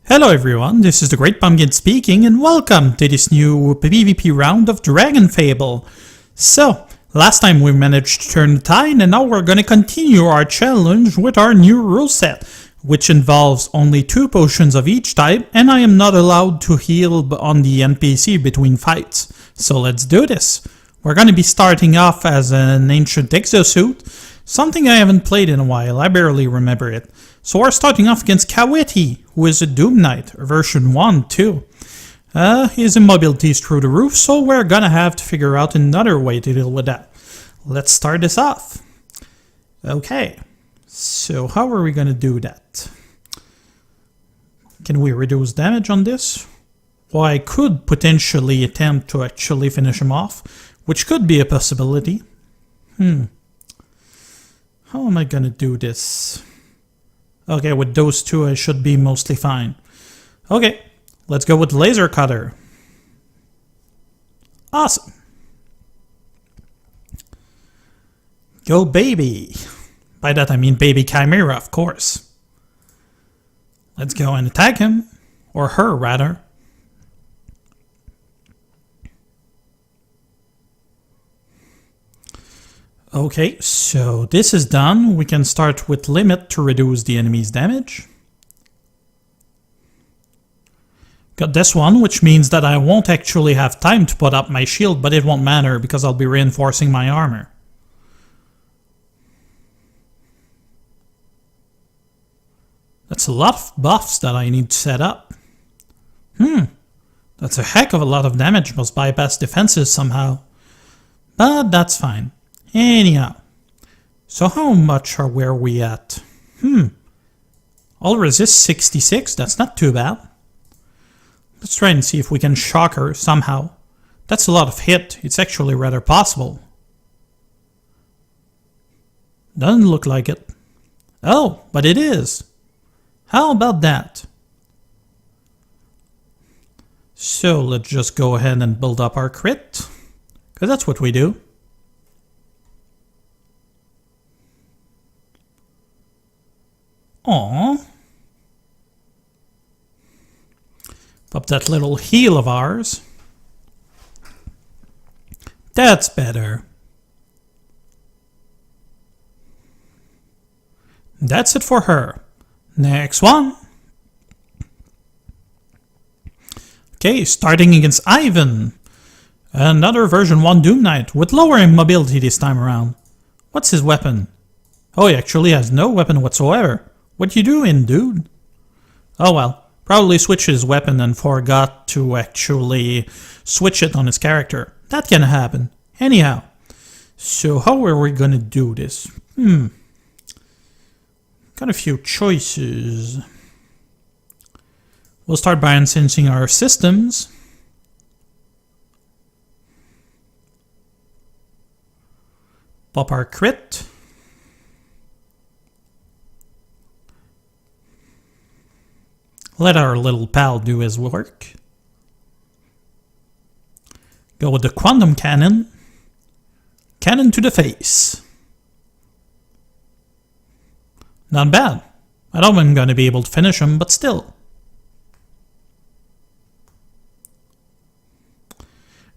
Hello everyone, this is the Great Pumpkin speaking and welcome to this new PvP round of Dragonfable. So, last time we managed to turn the tide and now we're gonna continue our challenge with our new rule set, which involves only 2 potions of each type and I am not allowed to heal on the NPC between fights. So let's do this. We're gonna be starting off as an ancient exosuit, something I haven't played in a while, I barely remember it. So we're starting off against Kaweti, who is a Doom Knight, version 1 too. His immobility is through the roof, so we're gonna have to figure out another way to deal with that. Let's start this off. Okay, so how are we gonna do that? Can we reduce damage on this? Well, I could potentially attempt to actually finish him off, which could be a possibility. How am I gonna do this? Okay, with those 2 I should be mostly fine. Okay, let's go with Laser Cutter. Awesome. Go baby. By that I mean baby Chimera, of course. Let's go and attack him. Or her, rather. Okay, so this is done. We can start with Limit to reduce the enemy's damage. Got this one, which means that I won't actually have time to put up my shield, but it won't matter because I'll be reinforcing my armor. That's a lot of buffs that I need to set up. That's a heck of a lot of damage, must bypass defenses somehow. But that's fine. Anyhow, so how much are where we at? All resist 66, that's not too bad. Let's try and see if we can shock her somehow. That's a lot of hit, it's actually rather possible. Doesn't look like it. Oh, but it is. How about that? So let's just go ahead and build up our crit, because that's what we do. Aww. Pop that little heal of ours. That's better. That's it for her. Next one. Okay, starting against Ivan. Another version 1 Doom Knight with lower immobility this time around. What's his weapon? Oh, he actually has no weapon whatsoever. What you doing, dude? Oh well, probably switched his weapon and forgot to actually switch it on his character. That can happen. Anyhow, so how are we gonna do this? Got a few choices. We'll start by incensing our systems. Pop our crit. Let our little pal do his work. Go with the Quantum Cannon. Cannon to the face. Not bad. I don't think I'm gonna be able to finish him, but still.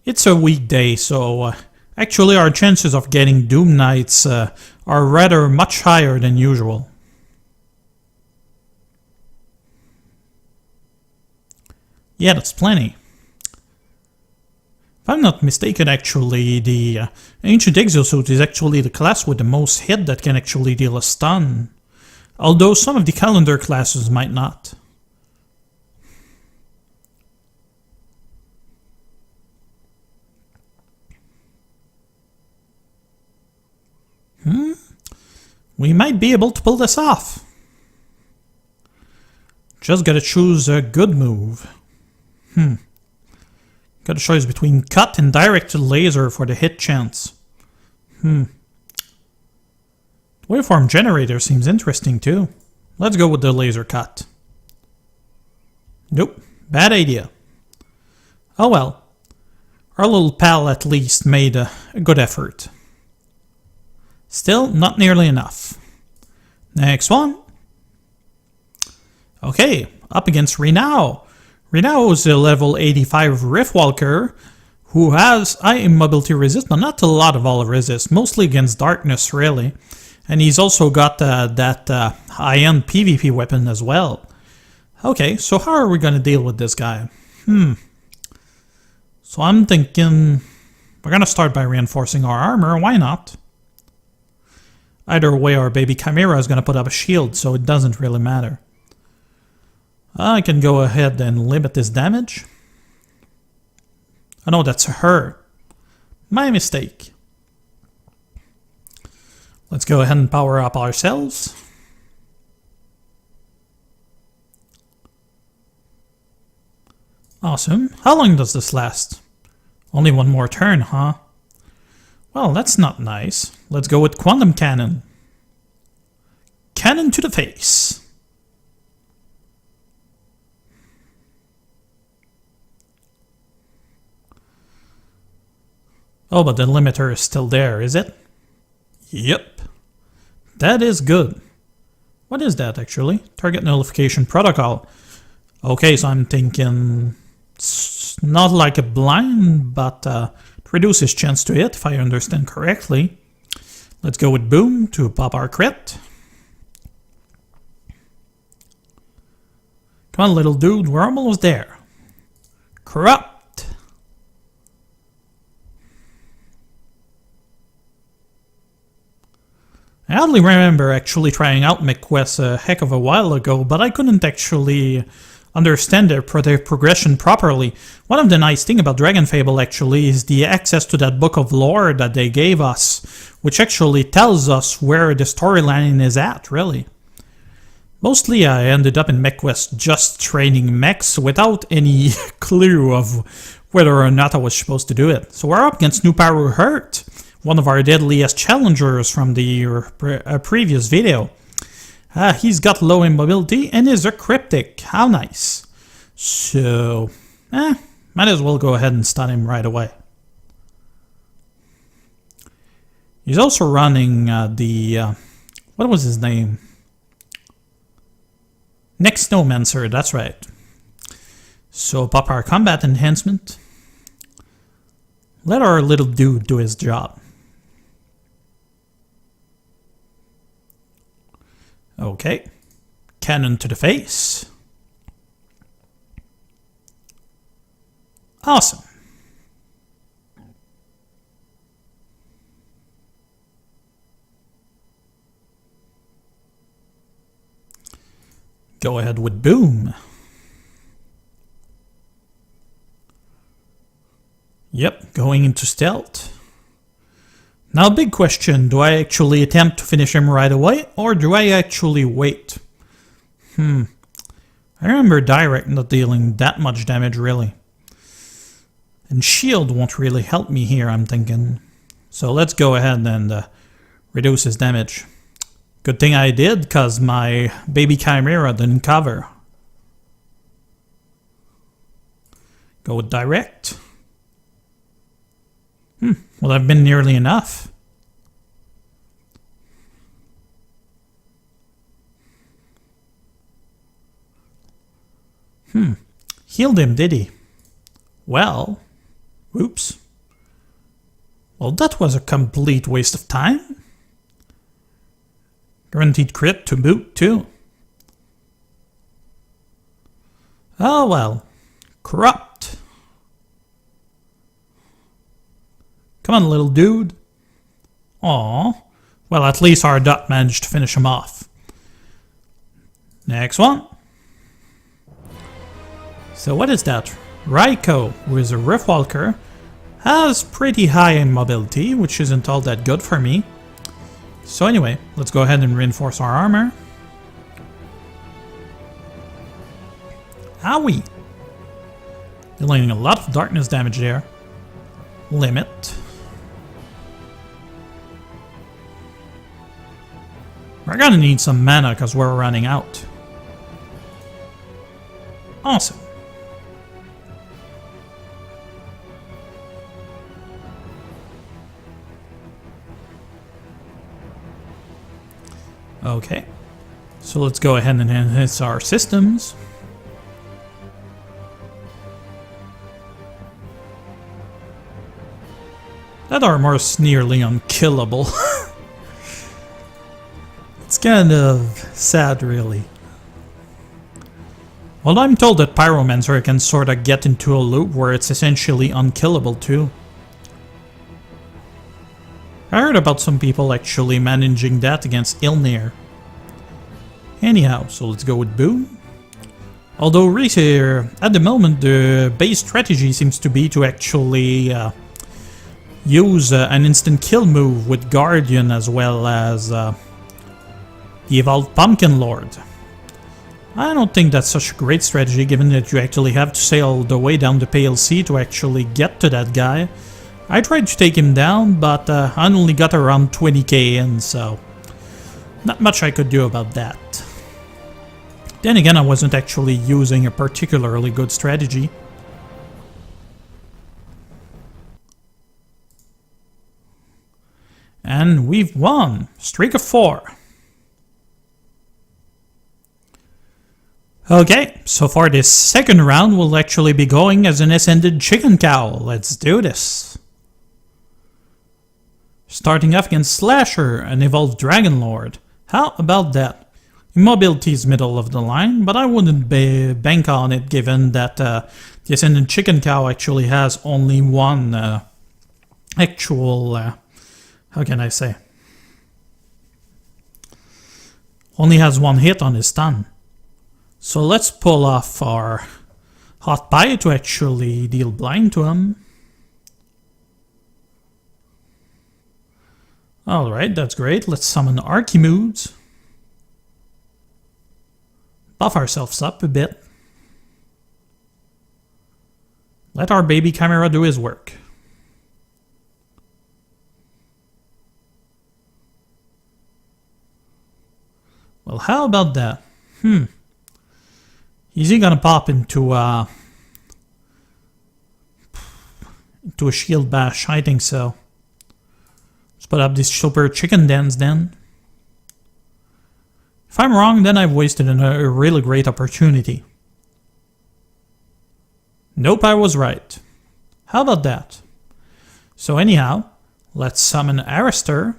It's a weekday, so actually our chances of getting Doom Knights are rather much higher than usual. Yeah, that's plenty. If I'm not mistaken, actually, the Ancient Exosuit is actually the class with the most hit that can actually deal a stun. Although some of the calendar classes might not. We might be able to pull this off. Just gotta choose a good move. Got a choice between cut and directed laser for the hit chance. The waveform generator seems interesting too. Let's go with the laser cut. Nope, bad idea. Oh well. Our little pal at least made a good effort. Still, not nearly enough. Next one. Okay, up against Renow. Renow is a level 85 Riftwalker who has high immobility resist, but not a lot of all resist, mostly against darkness really. And he's also got that high-end PvP weapon as well. Okay, so how are we going to deal with this guy? So I'm thinking we're going to start by reinforcing our armor, why not? Either way, our baby Chimera is going to put up a shield, so it doesn't really matter. I can go ahead and limit this damage. Oh no, that's her. My mistake. Let's go ahead and power up ourselves. Awesome. How long does this last? Only one more turn, huh? Well, that's not nice. Let's go with Quantum Cannon. Cannon to the face. Oh, but the limiter is still there, is it? Yep. That is good. What is that, actually? Target nullification protocol. Okay, so I'm thinking it's not like a blind, but reduces chance to hit, if I understand correctly. Let's go with Boom to pop our crit. Come on, little dude, we're almost there. Corrupt. I hardly remember actually trying out MechQuest a heck of a while ago, but I couldn't actually understand their progression properly. One of the nice things about Dragonfable actually is the access to that book of lore that they gave us, which actually tells us where the storyline is at, really. Mostly I ended up in MechQuest just training mechs without any clue of whether or not I was supposed to do it. So we're up against Nuparu Hurt, one of our deadliest challengers from the previous video. He's got low immobility and is a cryptic. How nice. So, might as well go ahead and stun him right away. He's also running what was his name? Next Snowmancer, that's right. So pop our combat enhancement. Let our little dude do his job. Okay, cannon to the face. Awesome. Go ahead with Boom. Yep, going into stealth. Now, big question, do I actually attempt to finish him right away, or do I actually wait? I remember Direct not dealing that much damage, really. And Shield won't really help me here, I'm thinking. So let's go ahead and reduce his damage. Good thing I did, because my baby Chimera didn't cover. Go with Direct. Well, I've been nearly enough. Healed him, did he? Well, oops. Well, that was a complete waste of time. Guaranteed crit to boot, too. Oh well. Corrupt. Come on, little dude. Aw. Well, at least our dot managed to finish him off. Next one. So what is that? Raiko, who is a Riftwalker, has pretty high immobility, which isn't all that good for me. So anyway, let's go ahead and reinforce our armor. Owie! Dealing a lot of darkness damage there. Limit. We're gonna need some mana because we're running out. Awesome. Okay, so let's go ahead and enhance our systems. That armor's nearly unkillable. It's kind of sad, really. Well, I'm told that Pyromancer can sorta get into a loop where it's essentially unkillable too. I heard about some people actually managing that against Ilnir. Anyhow, so let's go with Boom. Although really, at the moment the base strategy seems to be to actually use an instant kill move with Guardian as well as the Evolved Pumpkin Lord. I don't think that's such a great strategy given that you actually have to sail the way down the Pale Sea to actually get to that guy. I tried to take him down, but I only got around 20k in, so not much I could do about that. Then again, I wasn't actually using a particularly good strategy. And we've won! Streak of 4. Okay, so for this second round, we'll actually be going as an Ascended Chicken Cow. Let's do this! Starting off against Slasher, an Evolved Dragon Lord. How about that? Immobility is middle of the line, but I wouldn't bank on it given that the Ascended Chicken Cow actually has only one actual, how can I say? Only has one hit on his stun. So let's pull off our Hot Pie to actually deal blind to him. Alright, that's great. Let's summon Archimedes. Buff ourselves up a bit. Let our baby Chimera do his work. Well, how about that? Is he gonna pop into a shield bash? I think so. Let's put up this super chicken dance then. If I'm wrong, then I've wasted a really great opportunity. Nope, I was right. How about that? So anyhow, let's summon Arister.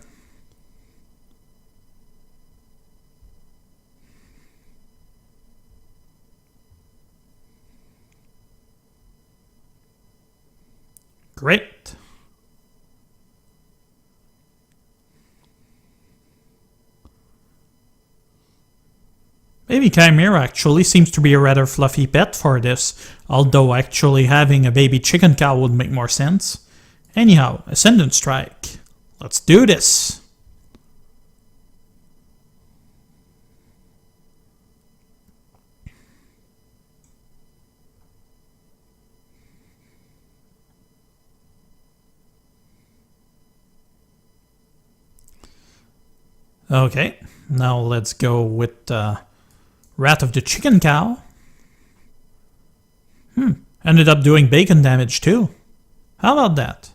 Great. Baby Chimera actually seems to be a rather fluffy pet for this, although actually having a baby chicken cow would make more sense. Anyhow, Ascendant Strike. Let's do this! Okay, now let's go with Wrath of the Chicken Cow. Ended up doing bacon damage too. How about that?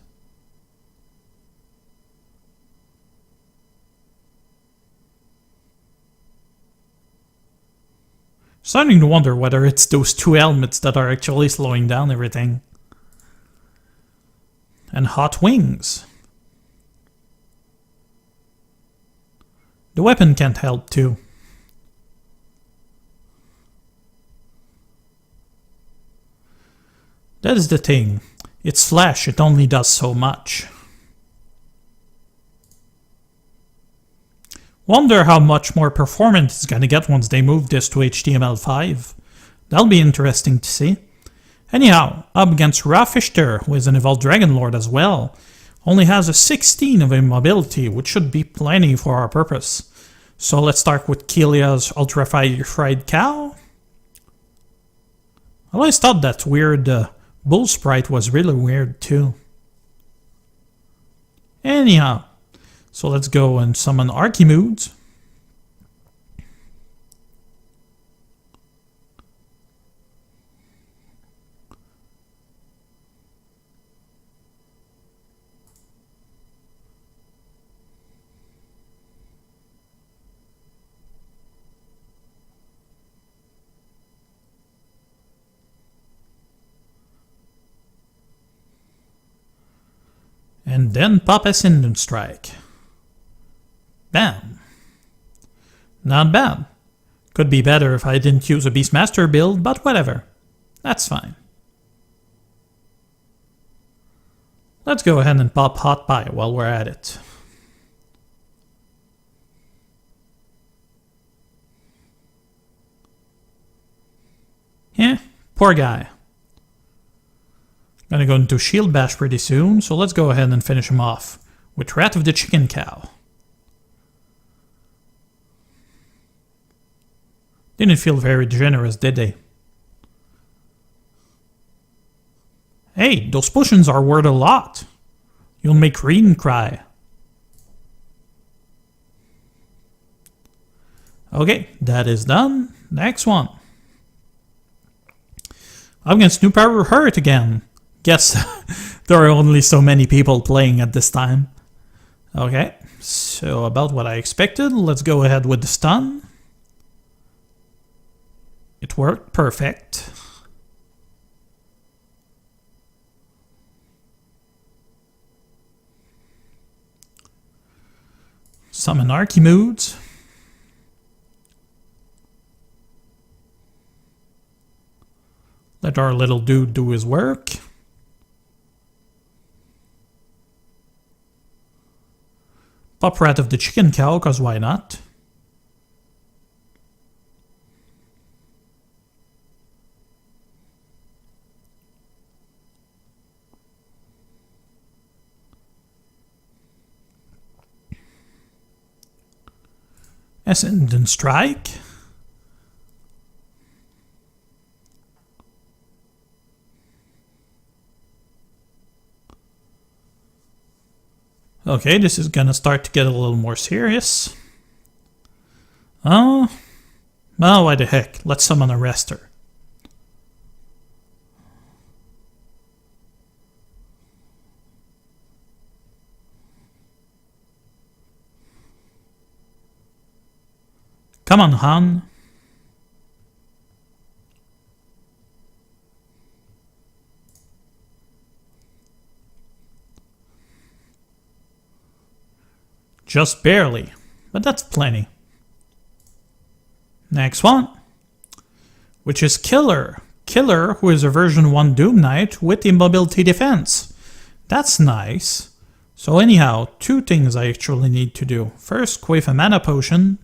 Starting to wonder whether it's those two helmets that are actually slowing down everything. And Hot Wings. The weapon can't help too. That is the thing. It's flash, it only does so much. Wonder how much more performance it's gonna get once they move this to HTML5. That'll be interesting to see. Anyhow, up against Rafister, who is an Evolved Dragon Lord as well. Only has a 16 of immobility, which should be plenty for our purpose. So let's start with Kilia's Ultra Fried Cow. I always thought that weird bull sprite was really weird too. Anyhow, so let's go and summon Archimedes. And then pop Ascendant Strike. Bam. Not bad. Could be better if I didn't use a Beastmaster build, but whatever. That's fine. Let's go ahead and pop Hot Pie while we're at it. Yeah, poor guy. Gonna go into Shield Bash pretty soon, so let's go ahead and finish him off with Wrath of the Chicken Cow. Didn't feel very generous, did they? Hey, those potions are worth a lot. You'll make Reed cry. Okay, that is done. Next one. I'm against New Power Hurt again. Guess there are only so many people playing at this time. Okay, so about what I expected. Let's go ahead with the stun. It worked perfect. Summon Archimoods. Let our little dude do his work. Pop Wrath of the Chicken Cow, cause why not? Ascendant Strike. Okay, this is gonna start to get a little more serious. Oh, why the heck? Let's summon a Rester. Come on, Han. Just barely, but that's plenty. Next one, which is Killer. Killer, who is a version 1 Doom Knight with immobility defense. That's nice. So anyhow, two things I actually need to do. First, quaff a mana potion.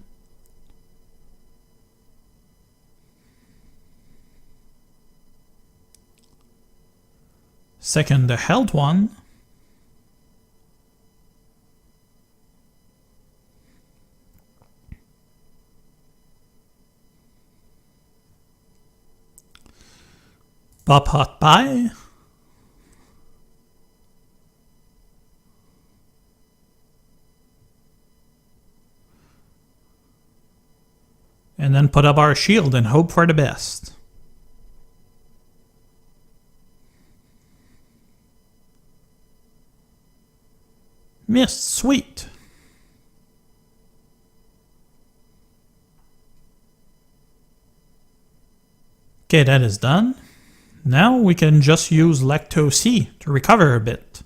Second, the health one. Pop Hot Pie. And then put up our shield and hope for the best. Missed, sweet. Okay, that is done. Now we can just use Lacto C to recover a bit.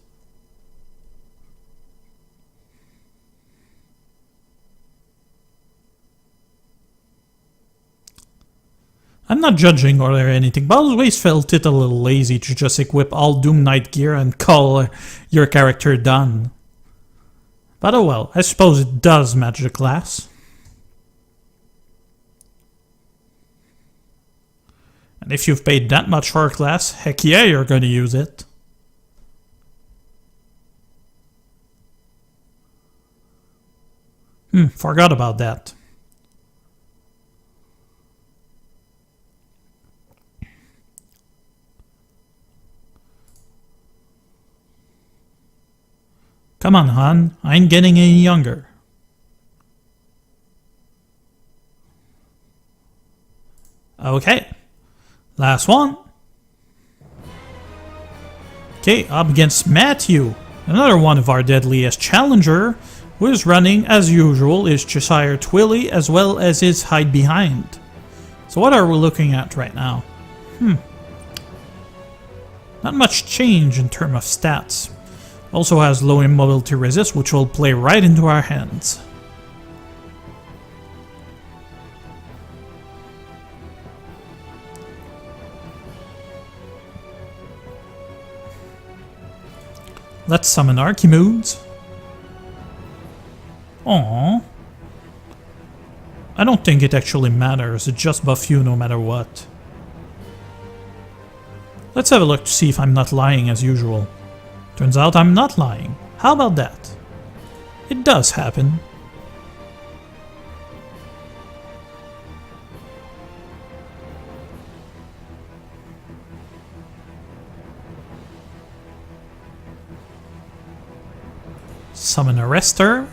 I'm not judging or anything, but I always felt it a little lazy to just equip all Doom Knight gear and call your character done. But oh well, I suppose it does match the class. And if you've paid that much for a class, heck yeah, you're going to use it. Forgot about that. Come on, Han, I ain't getting any younger. Okay, last one. Okay, up against Matthew, another one of our deadliest challenger, who is running, as usual, is Cheshire Twilly as well as his Hide Behind. So what are we looking at right now? Not much change in terms of stats. Also has low immobility resist, which will play right into our hands. Let's summon Archimedes. Aww. I don't think it actually matters, it just buffs you no matter what. Let's have a look to see if I'm not lying as usual. Turns out I'm not lying. How about that? It does happen. Summon Arrestor.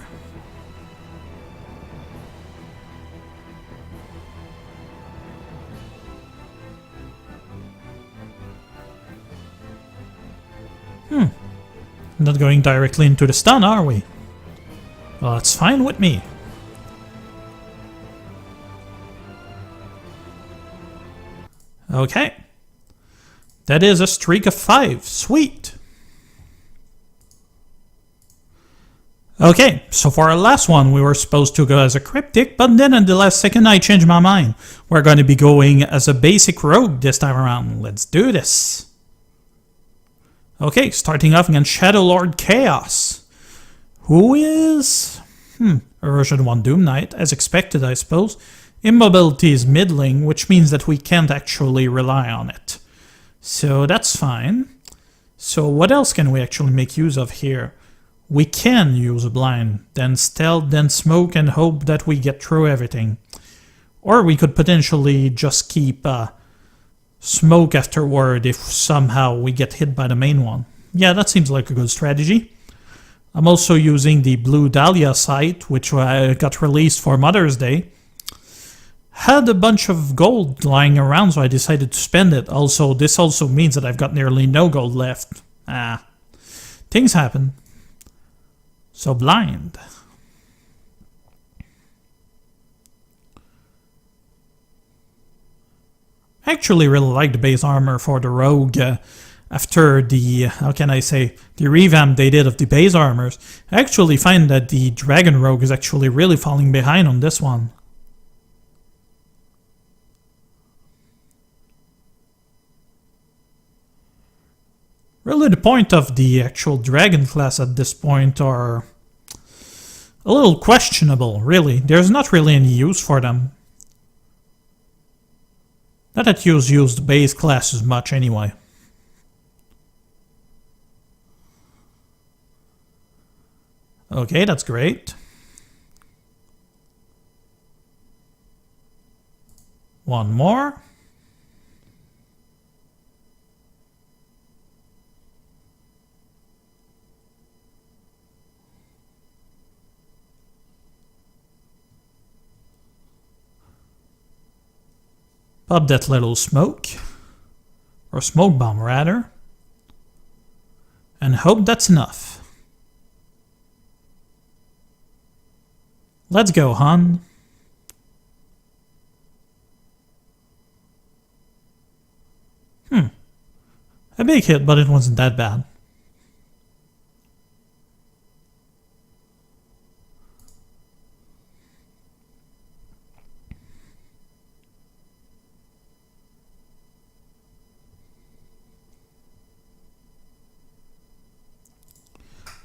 Not going directly into the stun, are we? Well, that's fine with me. Okay. That is a streak of 5. Sweet. Okay, so for our last one, we were supposed to go as a cryptic, but then at the last second I changed my mind. We're going to be going as a basic rogue this time around. Let's do this. Okay, starting off against Shadow Lord Chaos, who is a version 1 Doom Knight, as expected I suppose. Immobility is middling, which means that we can't actually rely on it. So that's fine. So what else can we actually make use of here? We can use a blind, then stealth, then smoke, and hope that we get through everything. Or we could potentially just keep smoke afterward if somehow we get hit by the main one. Yeah, that seems like a good strategy. I'm also using the Blue Dahlia site, which got released for Mother's Day. Had a bunch of gold lying around, so I decided to spend it. Also, this also means that I've got nearly no gold left. Things happen. So blind. I actually really like the base armor for the rogue after the, how can I say, the revamp they did of the base armors. I actually find that the dragon rogue is actually really falling behind on this one. Really the point of the actual dragon class at this point are a little questionable, really. There's not really any use for them. Not that you use the base classes much anyway. Okay, that's great. One more. Pop that little smoke, or smoke bomb rather, and hope that's enough. Let's go, hon. A big hit, but it wasn't that bad.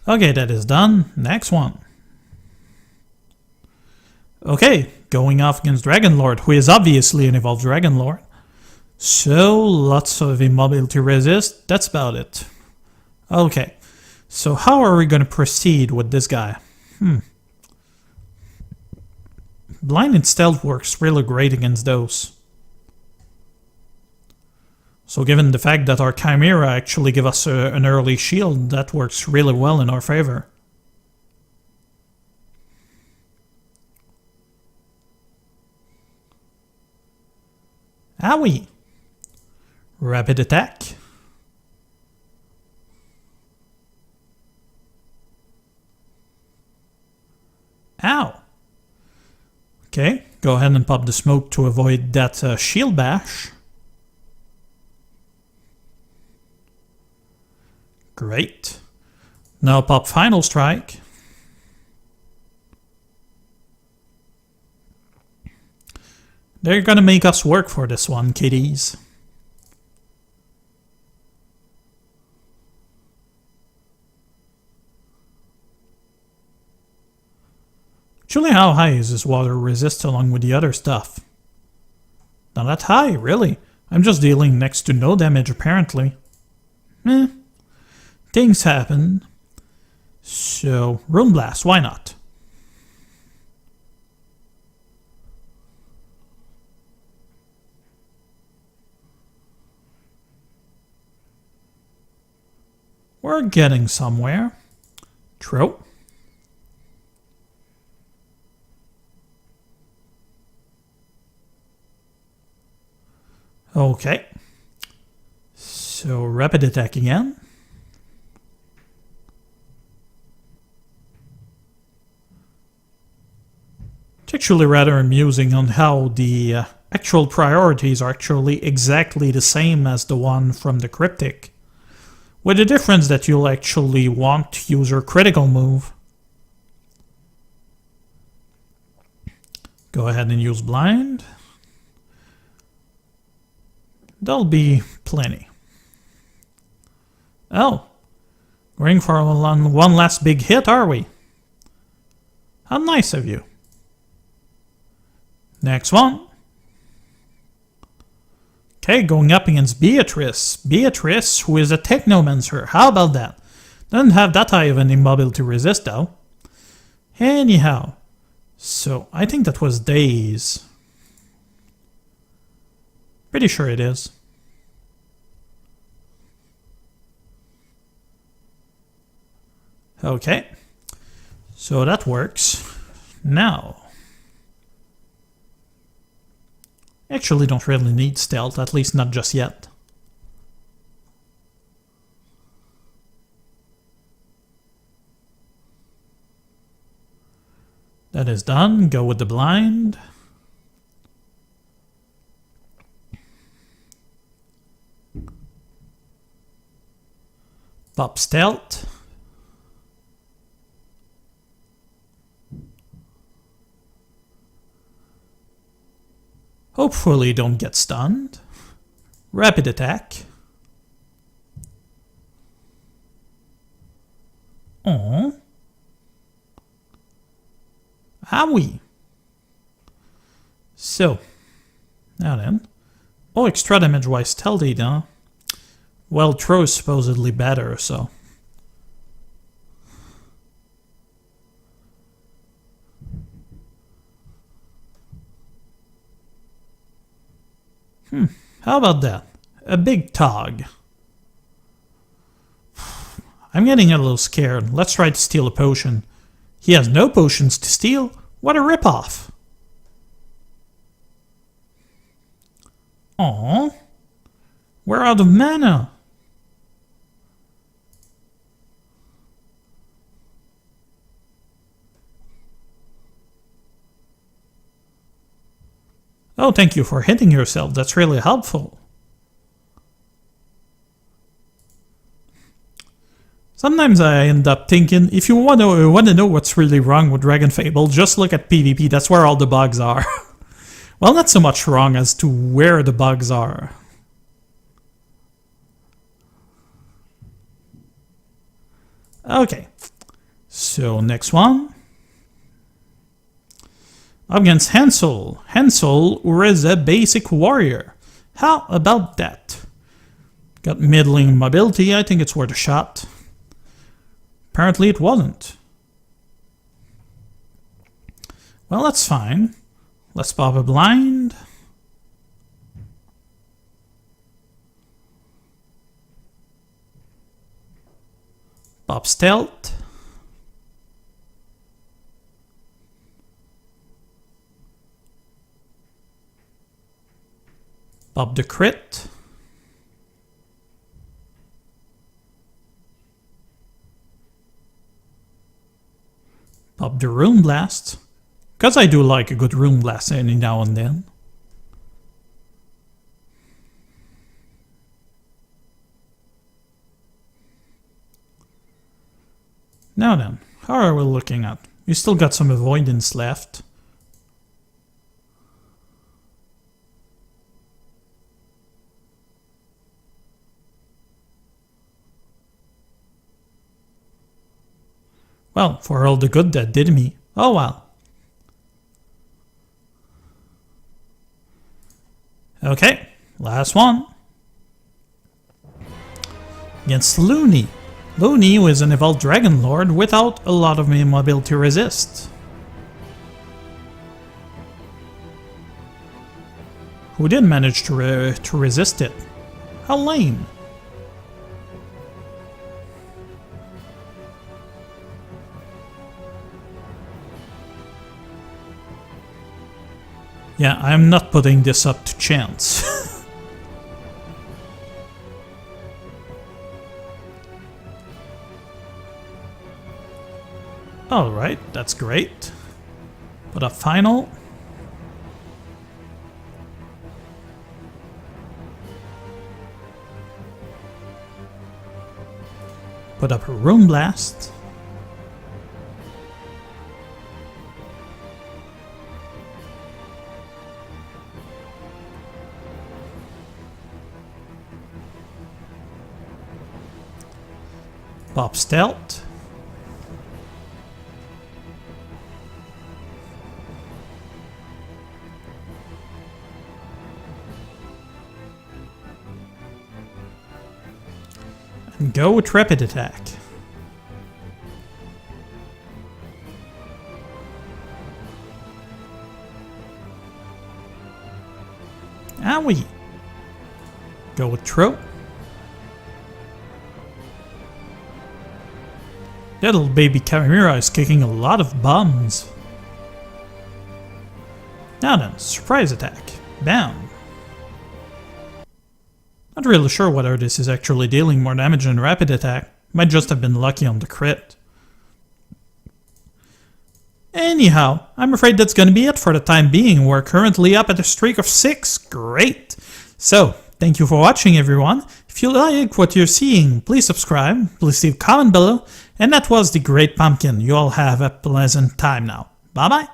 Okay, that is done. Next one. Okay, going off against Dragonlord, who is obviously an evolved Dragonlord. So, lots of immobility resist, that's about it. Okay, so how are we going to proceed with this guy? Blind and stealth works really great against those. So given the fact that our Chimera actually give us an early shield, that works really well in our favor. Owie! Rapid attack. Ow! Okay, go ahead and pop the smoke to avoid that shield bash. Great. Now pop Final Strike. They're gonna make us work for this one, kiddies. Actually, how high is this water resist along with the other stuff? Not that high, really. I'm just dealing next to no damage, apparently. Things happen. So, Rune Blast, why not? We're getting somewhere. True. Okay. So, rapid attack again. It's actually rather amusing on how the actual priorities are actually exactly the same as the one from the Cryptic. With the difference that you'll actually want to use your critical move. Go ahead and use blind. There'll be plenty. Oh, going for one last big hit, are we? How nice of you. Next one. Okay, going up against Beatrice. Beatrice, who is a Technomancer. How about that? Doesn't have that high of an immobility resist, though. Anyhow. So, I think that was Days. Pretty sure it is. Okay. So that works. Now. Actually don't really need stealth, at least not just yet. That is done. Go with the blind. Pop stealth. Hopefully don't get stunned. Rapid attack. Oh. Owie. So. Now then. Oh, extra damage wise stealthy, huh? Well, throw is supposedly better, so. How about that? A big Tog. I'm getting a little scared. Let's try to steal a potion. He has no potions to steal? What a ripoff. Aww. We're out of mana. Oh, thank you for hitting yourself. That's really helpful. Sometimes I end up thinking, if you want to know what's really wrong with Dragonfable, just look at PvP. That's where all the bugs are. Well, not so much wrong as to where the bugs are. Okay. So, next one. Up against Hansel. Hansel, who is a basic warrior. How about that? Got middling mobility. I think it's worth a shot. Apparently it wasn't. Well, that's fine. Let's pop a blind. Pop stealth. Pop the crit. Pop the Rune Blast. Because I do like a good Rune Blast any now and then. Now then, how are we looking at? We still got some avoidance left. Well, for all the good that did me. Oh well. Okay, last one. Against Looney. Looney was an evolved Dragon Lord without a lot of mobility to resist. Who did manage to resist it? How lame. Yeah, I'm not putting this up to chance. Alright, that's great. Put up final. Put up a Rune Blast. Pop Stealth. And go with Rapid Attack. Owie. Go with Trope. Little baby Chimera is kicking a lot of bums. Now then, surprise attack. Bam. Not really sure whether this is actually dealing more damage than rapid attack. Might just have been lucky on the crit. Anyhow, I'm afraid that's gonna be it for the time being. We're currently up at a streak of 6. Great! So, thank you for watching everyone. If you like what you're seeing, please subscribe, please leave a comment below, and that was the Great Pumpkin. You all have a pleasant time now. Bye bye!